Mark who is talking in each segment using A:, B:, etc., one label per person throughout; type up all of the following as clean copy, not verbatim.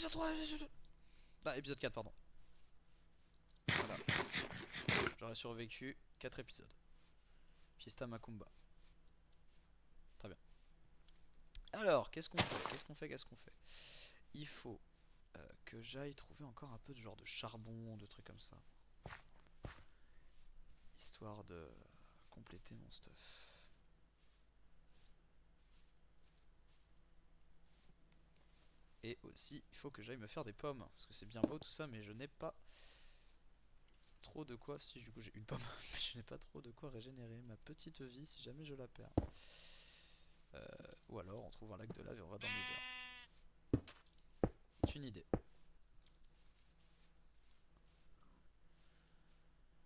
A: épisode 3, épisode 2. Ah, épisode 4, pardon. Voilà. J'aurais survécu 4 épisodes. Fiesta Macumba. Très bien. Alors, qu'est-ce qu'on fait? Qu'est-ce qu'on fait? Il faut que j'aille trouver encore un peu de genre de charbon, de trucs comme ça. Histoire de compléter mon stuff. Et aussi, il faut que j'aille me faire des pommes. Parce que c'est bien beau tout ça, mais je n'ai pas trop de quoi. Si du coup j'ai une pomme, mais je n'ai pas trop de quoi régénérer ma petite vie si jamais je la perds. Ou alors on trouve un lac de lave et on va dans les heures. C'est une idée.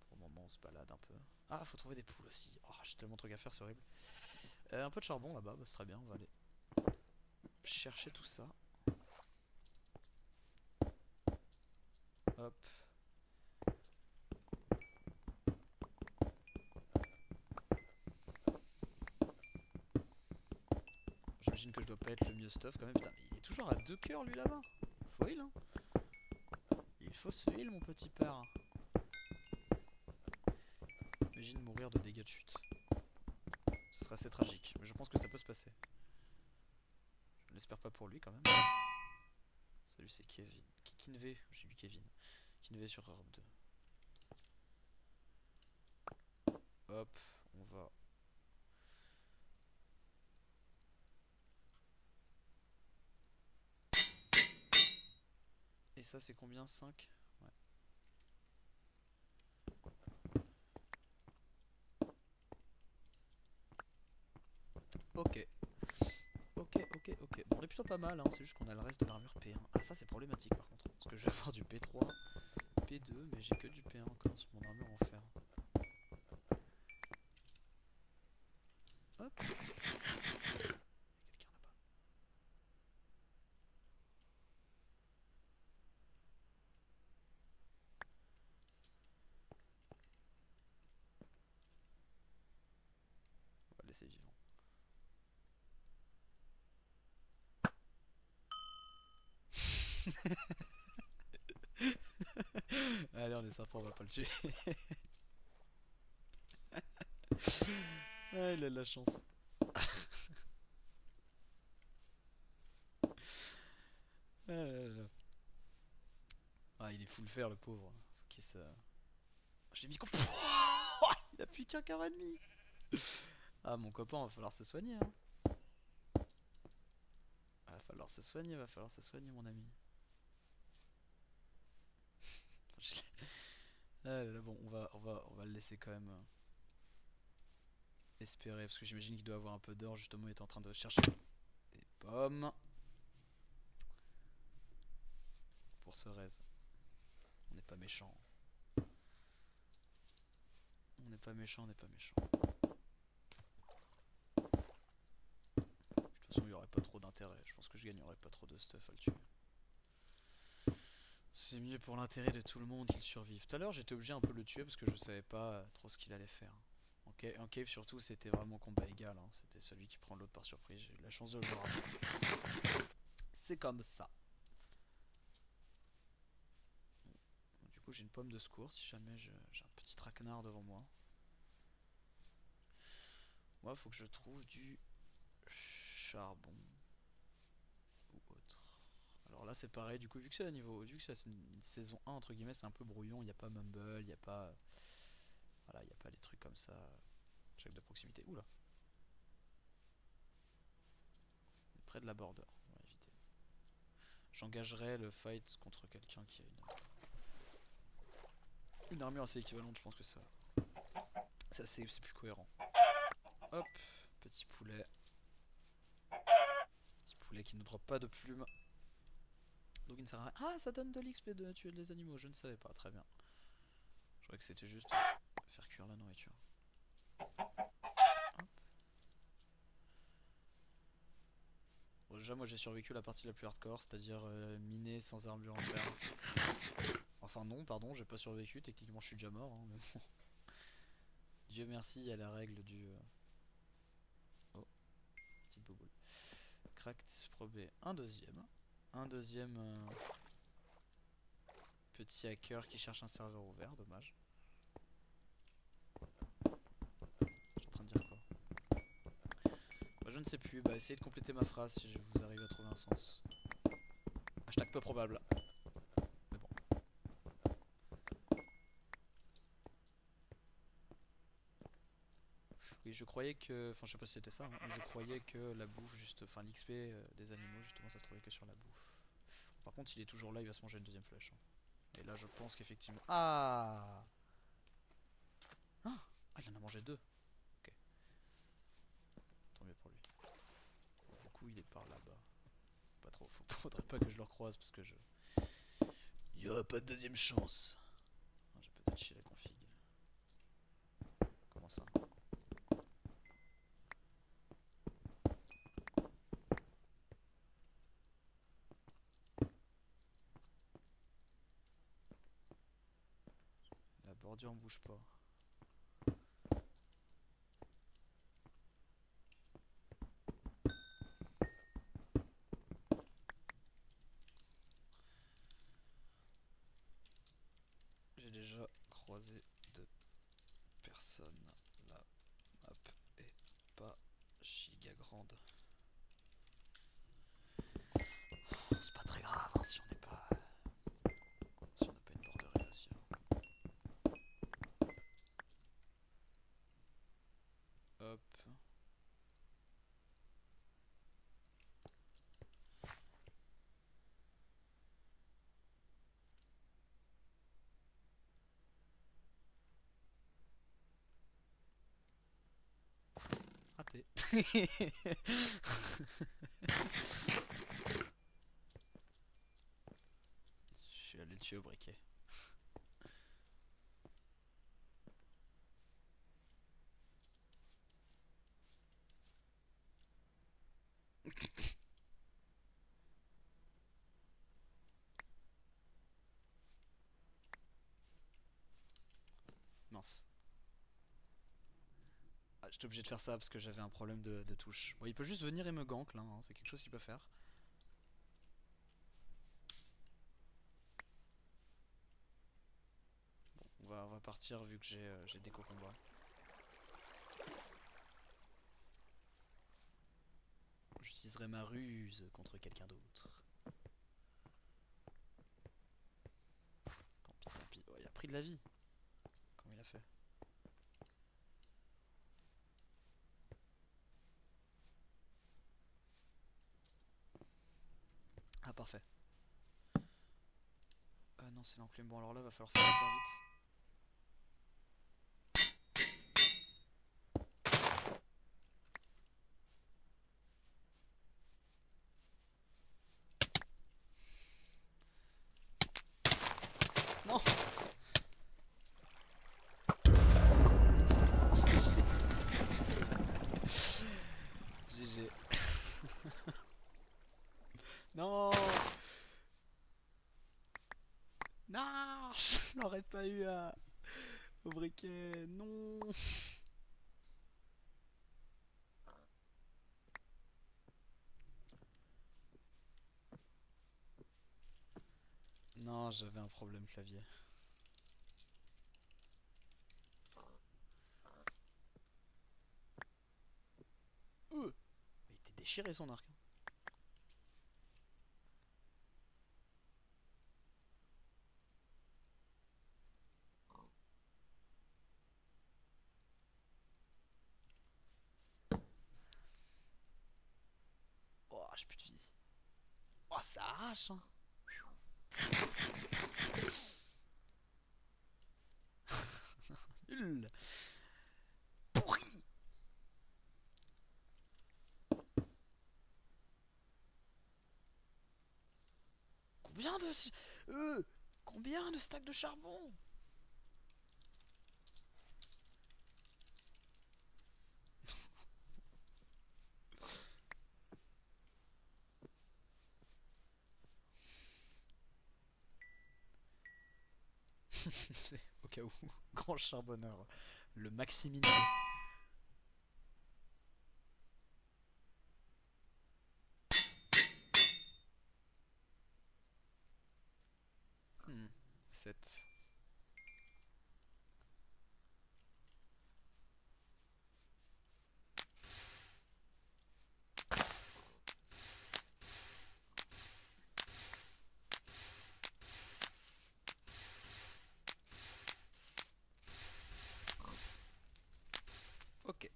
A: Pour le moment on se balade un peu. Ah, faut trouver des poules aussi. Oh, j'ai tellement de trucs à faire, c'est horrible. Un peu de charbon là-bas, bah, c'est très bien, on va aller chercher tout ça. Hop. J'imagine que je dois pas être le mieux stuff quand même. Putain, mais il est toujours à 2 cœurs lui là-bas. Faut heal, hein. Il faut se heal, mon petit père. Imagine mourir de dégâts de chute. Ce serait assez tragique, mais je pense que ça peut se passer. Je l'espère pas pour lui quand même. Salut, c'est Kevin. Kinvey, j'ai lu Kevin. Kinvey sur Europe 2. Hop, on va. Et ça, c'est combien? 5? Ouais. Ok. Ok. Bon, on est plutôt pas mal, hein. C'est juste qu'on a le reste de l'armure P1. Ah, ça, c'est problématique par contre. Parce que je vais avoir du P3, P2, mais j'ai que du P1 encore sur mon armure en fer. Hop. Il y a quelqu'un là-bas. On va le laisser vivant. Allez, on est sympa, on va pas le tuer. Ah, il a de la chance. Ah, là, là. Ah, il est full fer, le pauvre. Faut qu'il se. Je l'ai mis comme. Il a plus qu'un quart et demi. Ah, mon copain, va falloir se soigner, hein. Va falloir se soigner, mon ami. Ah là là, bon, on va le laisser quand même espérer, parce que j'imagine qu'il doit avoir un peu d'or, justement, il est en train de chercher des pommes pour ce raise. On n'est pas méchant. On n'est pas méchant, on n'est pas méchant. De toute façon, il n'y aurait pas trop d'intérêt. Je pense que je gagnerais pas trop de stuff à le tuer. C'est mieux pour l'intérêt de tout le monde qu'il survive. Tout à l'heure, j'étais obligé un peu de le tuer parce que je savais pas trop ce qu'il allait faire. En cave, surtout, c'était vraiment combat égal, hein. C'était celui qui prend l'autre par surprise. J'ai eu la chance de le voir. C'est comme ça. Du coup, j'ai une pomme de secours si jamais j'ai un petit traquenard devant moi. Moi, faut que je trouve du charbon ou autre. Alors là, c'est pareil. Du coup, vu que c'est à niveau, vu que c'est une saison 1 entre guillemets, c'est un peu brouillon. Il n'y a pas Mumble, il n'y a pas, voilà, il n'y a pas les trucs comme ça. Check de proximité. Oula, près de la border. On va éviter. J'engagerai le fight contre quelqu'un qui a une armure assez équivalente. Je pense que ça, c'est plus cohérent. Hop, petit poulet. Petit poulet qui ne drop pas de plumes. Donc il ne sert à rien. Ah, ça donne de l'XP de tuer des animaux, je ne savais pas, très bien. Je croyais que c'était juste faire cuire la nourriture. Hop. Bon, déjà, moi j'ai survécu la partie la plus hardcore, c'est-à-dire miner sans armure en fer. Enfin, non, pardon, j'ai pas survécu, techniquement je suis déjà mort, hein, mais bon. Dieu merci, il y a la règle du. Oh, petite bouboule. Cracked, probé un deuxième. un deuxième petit hacker qui cherche un serveur ouvert, dommage. Je suis en train de dire quoi? Bah, je ne sais plus, bah essayez de compléter ma phrase si vous arrivez à trouver un sens. Hashtag peu probable. Mais bon. Oui, je croyais que... Enfin, je sais pas si c'était ça, hein, mais je croyais que la bouffe, juste... Enfin, l'XP des animaux, justement, ça se trouvait que sur la bouffe. Par contre, il est toujours là, il va se manger une deuxième flèche. Hein. Et là, je pense qu'effectivement... Ah Ah, il en a mangé deux. Ok, tant mieux pour lui. Du coup, il est par là-bas. Pas trop, faudrait pas que je le recroise parce que je... Il y aura pas de deuxième chance. Ah, j'ai peut-être chié la config. Comment ça? La bordure ne bouge pas. J'ai déjà croisé deux personnes. La map est pas giga grande. C'est pas très grave hein, si on n'est pas... Si on n'a pas une borderie aussi. Hein. Hop. Raté. Je suis allé le tuer au briquet. Mince. Ah, j'étais obligé de faire ça parce que j'avais un problème de touche. Bon, il peut juste venir et me gank là, hein. C'est quelque chose qu'il peut faire. Bon, on va partir vu que j'ai déco combat. J'utiliserai ma ruse contre quelqu'un d'autre. Tant pis. Oh, il a pris de la vie. Comment il a fait? Ah, parfait. Non, c'est l'enclume. Bon, alors là, va falloir faire hyper vite. Non. GG. Non. Non. Je l'aurais pas eu au briquet. Non. Non, j'avais un problème clavier. Il était déchiré son arc. Oh, j'ai plus de vie. Oh, ça arrache, hein. Nul. Pourri. Combien de... Combien de stacks de charbon? C'est au cas où. Grand charbonneur. Le Maximilien. 7. Ok.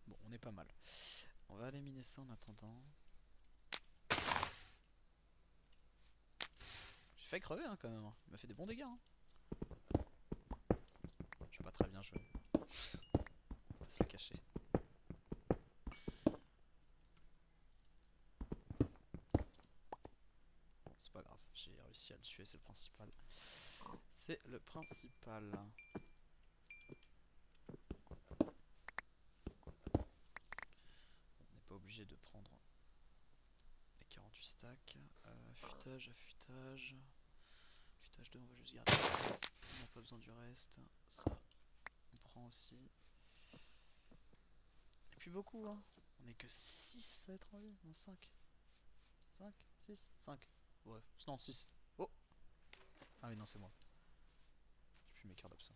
A: Bon, on est pas mal. On va aller miner ça en attendant. J'ai failli crever hein, quand même. Il m'a fait des bons dégâts. Hein. Je suis pas très bien joué. On va se la cacher. Bon, c'est pas grave. J'ai réussi à le tuer, c'est le principal. C'est le principal. On n'est pas obligé de prendre les 48 stacks. Affûtage, affûtage. Affûtage 2, on va juste garder. On n'a pas besoin du reste. Ça, on prend aussi. Et puis beaucoup, hein. On est que 6 à être en vie. Non, 5. 5, 6, 5. Ouais, non, 6. Oh! Ah oui, non, c'est moi. J'ai plus mes cartes d'absent.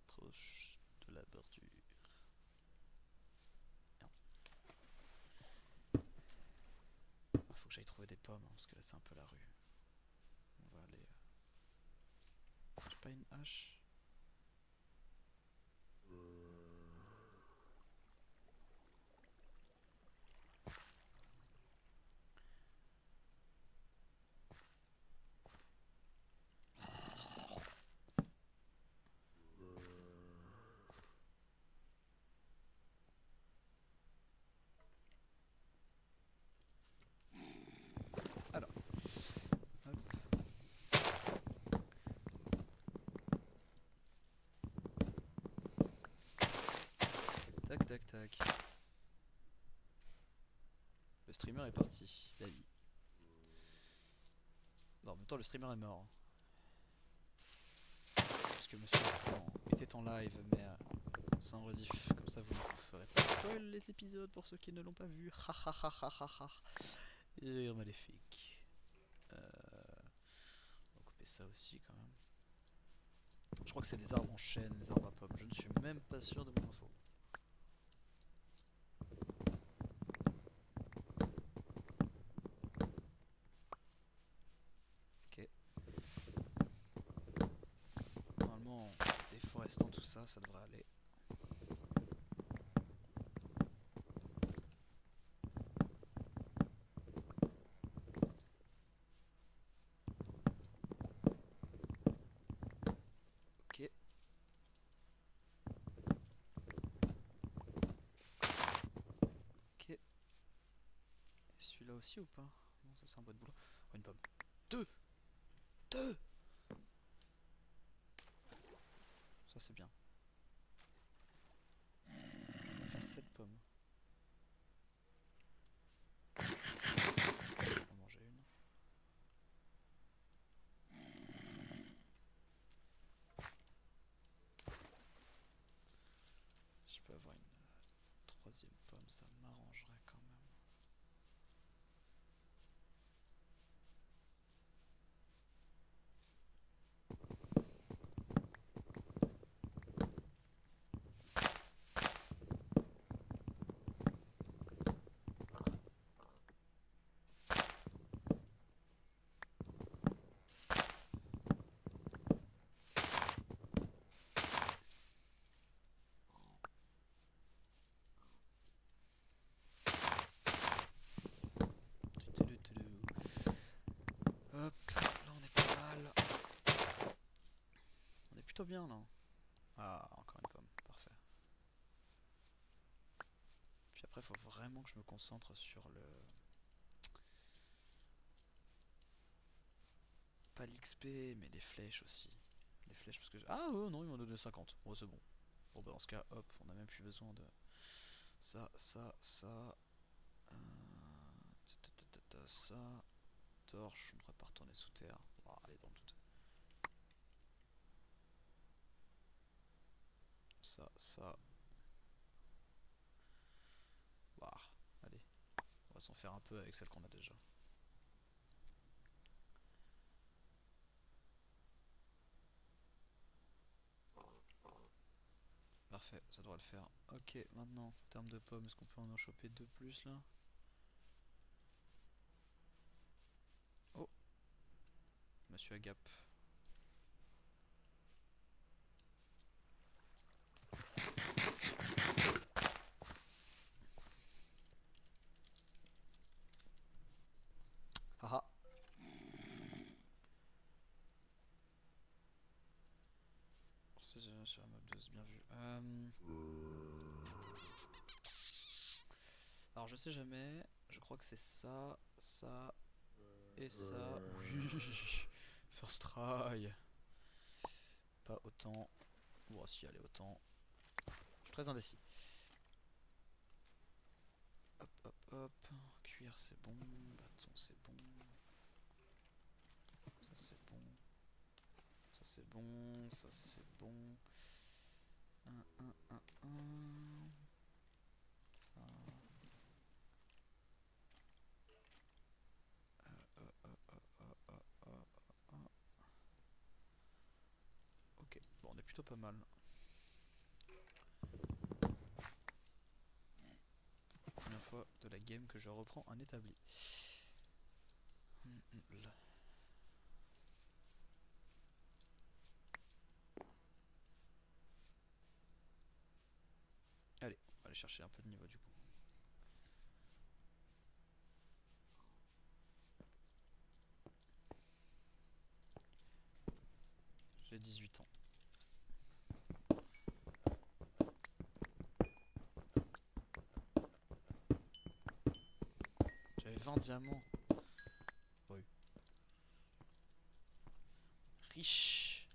A: Proche de la bordure. Merde. Ah, faut que j'aille trouver des pommes, hein, parce que là c'est un peu la rue. On va aller... J'ai pas une hache. Alors, hop. Tac, tac, tac. Le streamer est parti, la vie. Non, en même temps, le streamer est mort. Parce que monsieur était en live, mais sans rediff. Comme ça, vous ne vous ferez pas spoil les épisodes pour ceux qui ne l'ont pas vu. Ha ha ha ha ha ha. Et maléfique. On va couper ça aussi quand même. Je crois que c'est les arbres en chêne, les arbres à pommes. Je ne suis même pas sûr de mon info. Ok. Normalement, en déforestant tout ça, ça devrait aller. Ok. Ok. Et celui-là aussi ou pas? Non, ça c'est un bois de boulot. Oh, une pomme. Deux! Deux! Ça c'est bien. On va faire 7 pommes. On va manger une. Si je peux avoir une troisième pomme, ça m'arrangerait quand même. Hop, là on est pas mal. On est plutôt bien là. Ah, encore une pomme, parfait. Puis après, il faut vraiment que je me concentre sur le... Pas l'XP, mais les flèches aussi. Les flèches parce que... Ah non, il m'en a donné 50. Bon, c'est bon. Bon bah dans ce cas, hop, on a même plus besoin de... Ça. Ça. Torche, on ne devrait pas retourner sous terre. On va aller dans le doute. Ça. Bah, allez. On va s'en faire un peu avec celle qu'on a déjà. Parfait, ça devrait le faire. Ok, maintenant, en termes de pommes, est-ce qu'on peut en choper 2 plus là? Oh, Monsieur Agap. Haha. C'est sur la map 12, bien vu. Alors je sais jamais, je crois que c'est ça, ça et ça. Oui, first try. Pas autant. Bon, si, allez, autant. Je suis très indécis. Hop. Cuir, c'est bon. Bâton, c'est bon. Ça, c'est bon. Ça, c'est bon. Ça, c'est bon. Un. Ça. Ok, bon, on est plutôt pas mal. Première fois de la game que je reprends un établi. Là. Allez, on va aller chercher un peu de niveau du coup. J'ai 18 ans. J'avais 20 diamants. Oui. Riche.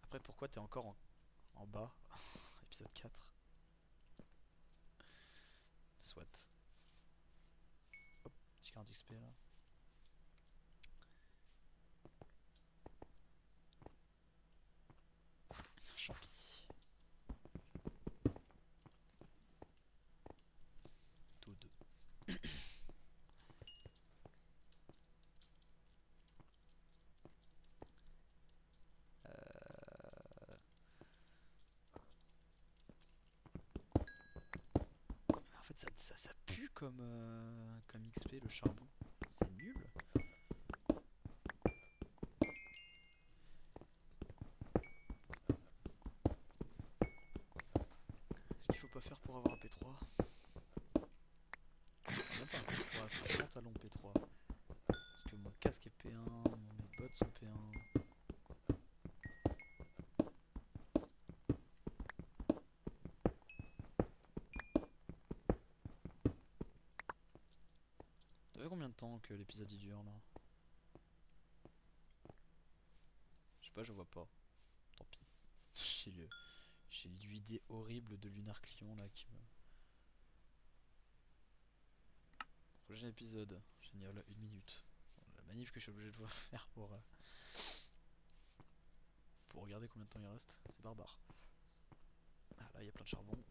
A: Après, pourquoi t'es encore en bas? Épisode 4. Soit. Hop, petit carte d'XP là. Un champi. Tous deux. En fait, ça pue comme XP le charbon. C'est nul. Ce qu'il faut pas faire pour avoir un P3. Enfin, même pas un P3, c'est un pantalon P3. Parce que mon casque est P1, mes bottes sont P1. Ça fait combien de temps que l'épisode y dure là? Je sais pas, je vois pas. Tant pis. J'ai l'idée horrible de Lunar Clion là qui me. Prochain épisode, génial, 1 minute. Bon, la manif que je suis obligé de faire pour regarder combien de temps il reste, c'est barbare. Ah là, il y a plein de charbon.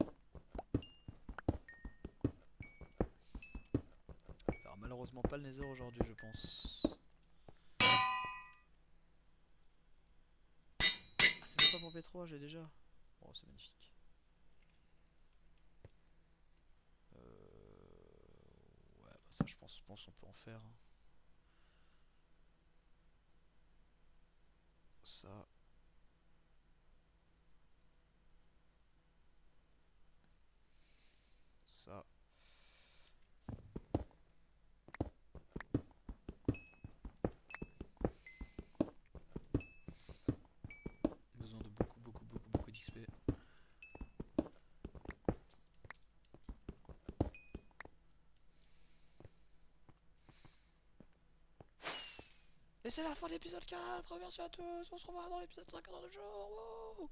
A: Alors, malheureusement, pas le Nether aujourd'hui, je pense. Ah, c'est même pas pour P3, j'ai déjà. Oh, c'est magnifique. Ouais, bah ça, je pense on peut en faire. Hein. Ça. Ça. Besoin de beaucoup d'XP. Et c'est la fin de l'épisode 4, merci à tous, on se revoit dans l'épisode 5 dans 2 jours. Wow.